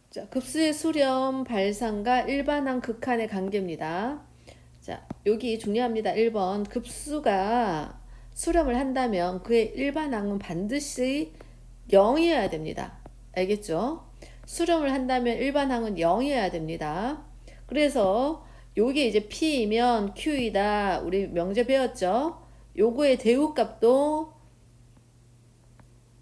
자, 급수의 수렴 발산과 일반항 극한의 관계입니다. 자, 여기 중요합니다. 1번. 급수가 수렴을 한다면 그의 일반항은 반드시 0이어야 됩니다. 알겠죠? 수렴을 한다면 일반항은 0이어야 됩니다. 그래서 요게 이제 P이면 Q이다. 우리 명제 배웠죠? 요거의 대우값도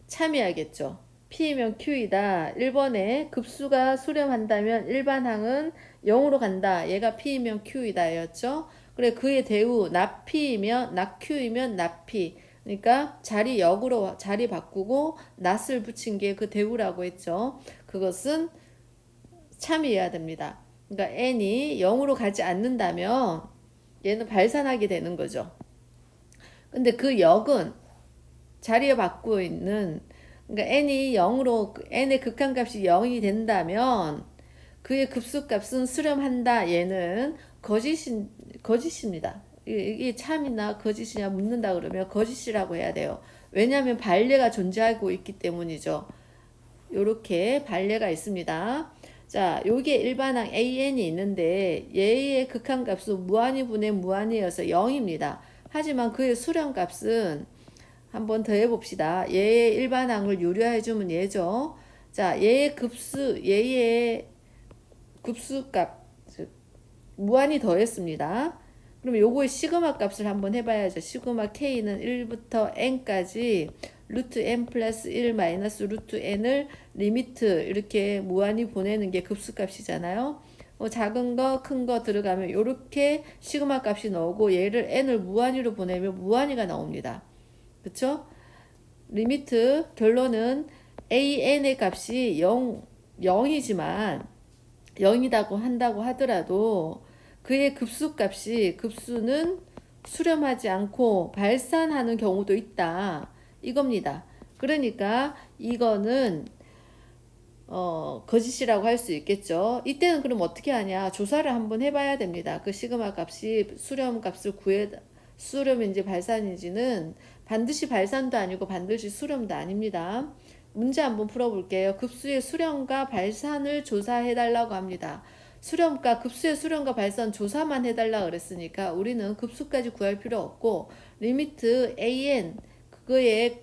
참여하겠죠. P이면 Q이다. 1번에 급수가 수렴한다면 일반항은 0으로 간다. 얘가 P이면 Q이다 였죠. 그래 그의 대우 납P이면 납Q이면 납P. 그러니까 자리 역으로 자리 바꾸고 낫을 붙인 게 그 대우라고 했죠. 그것은 참여해야 됩니다. 그러니까 n이 0으로 가지 않는다면 얘는 발산하게 되는 거죠. 근데 그 역은 자리에 받고 있는 그러니까 n이 0으로 n의 극한값이 0이 된다면 그의 급수값은 수렴한다. 얘는 거짓입니다. 이게 참이나 거짓이냐 묻는다 그러면 거짓이라고 해야 돼요. 왜냐하면 반례가 존재하고 있기 때문이죠. 요렇게 반례가 있습니다. 자, 요게 일반항 an이 있는데 얘의 극한값은 무한히분의 무한이어서 0입니다. 하지만 그의 수렴값은 한번 더 해봅시다. 얘의 일반항을 유료해주면 얘죠. 자, 얘의 급수값, 즉, 무한히 더했습니다. 그럼 요거의 시그마 값을 한번 해봐야죠. 시그마 k는 1부터 n까지 루트 n 플러스 1 마이너스 루트 n을 리미트 이렇게 무한히 보내는 게 급수값이잖아요. 작은 거, 큰 거 들어가면 이렇게 시그마 값이 나오고 얘를 n을 무한히로 보내면 무한히가 나옵니다. 그쵸? 리미트 결론은 an의 값이 0이지만 0이라고 한다고 하더라도 그의 급수는 수렴하지 않고 발산하는 경우도 있다. 이겁니다. 그러니까 이거는 거짓이라고 할 수 있겠죠. 이때는 그럼 어떻게 하냐? 조사를 한번 해봐야 됩니다. 그 시그마 값이 수렴 값을 수렴인지 발산인지는 반드시 발산도 아니고 반드시 수렴도 아닙니다. 문제 한번 풀어볼게요. 급수의 수렴과 발산을 조사해달라고 합니다. 급수의 수렴과 발산 조사만 해달라 그랬으니까 우리는 급수까지 구할 필요 없고 리미트 an 그거의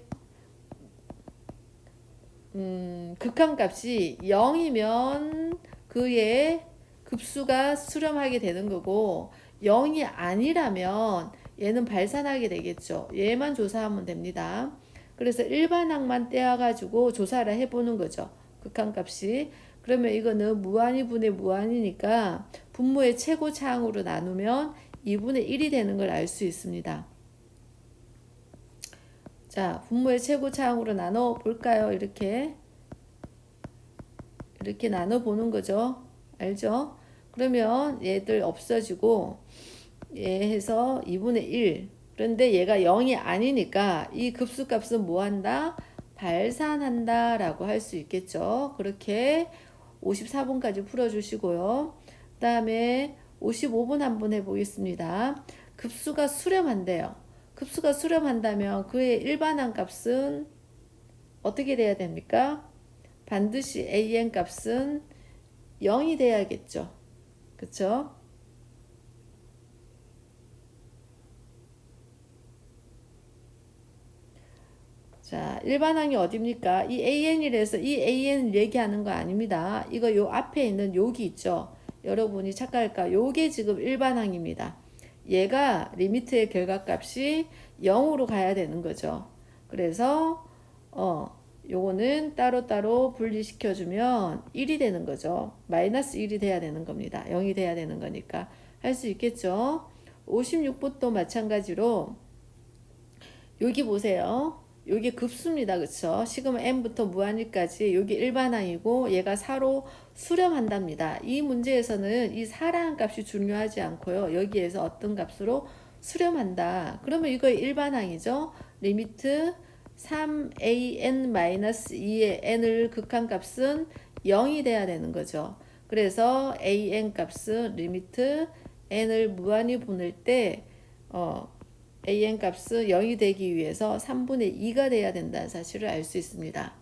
극한값이 0이면 그의 급수가 수렴하게 되는 거고 0이 아니라면 얘는 발산하게 되겠죠. 얘만 조사하면 됩니다. 그래서 일반항만 떼어가지고 조사를 해보는 거죠. 극한값이. 그러면 이거는 무한히분의 무한이니까 분모의 최고차항으로 나누면 2분의 1이 되는 걸 알 수 있습니다. 자, 분모의 최고차항으로 나눠 볼까요? 이렇게 나눠 보는 거죠. 알죠? 그러면 얘들 없어지고 얘 해서 2분의 1. 그런데 얘가 0이 아니니까 이 급수값은 뭐 한다? 발산한다 라고 할 수 있겠죠. 그렇게 54번까지 풀어주시고요. 그 다음에 55번 한번 해보겠습니다. 급수가 수렴한대요. 급수가 수렴한다면 그의 일반항 값은 어떻게 돼야 됩니까? 반드시 an 값은 0이 돼야겠죠. 그쵸? 자, 일반항이 어딥니까? 이 an이라서 이 an을 얘기하는 거 아닙니다. 이거 요 앞에 있는 여기 있죠. 여러분이 착각할까? 요게 지금 일반항입니다. 얘가 리미트의 결과값이 0으로 가야 되는 거죠. 그래서 요거는 따로따로 분리시켜주면 1이 되는 거죠. 마이너스 1이 돼야 되는 겁니다. 0이 돼야 되는 거니까 할 수 있겠죠. 56번도 마찬가지로 여기 보세요. 여기 급수입니다. 그쵸? 시그마 n부터 무한일까지 여기 일반항이고 얘가 4로 수렴한답니다. 이 문제에서는 이 4라는 값이 중요하지 않고요. 여기에서 어떤 값으로 수렴한다. 그러면 이거 일반항이죠. 리미트 3an-2의 n을 극한값은 0이 돼야 되는 거죠. 그래서 an 값은 리미트 n을 무한히 보낼 때 an 값은 0이 되기 위해서 3분의 2가 돼야 된다는 사실을 알 수 있습니다.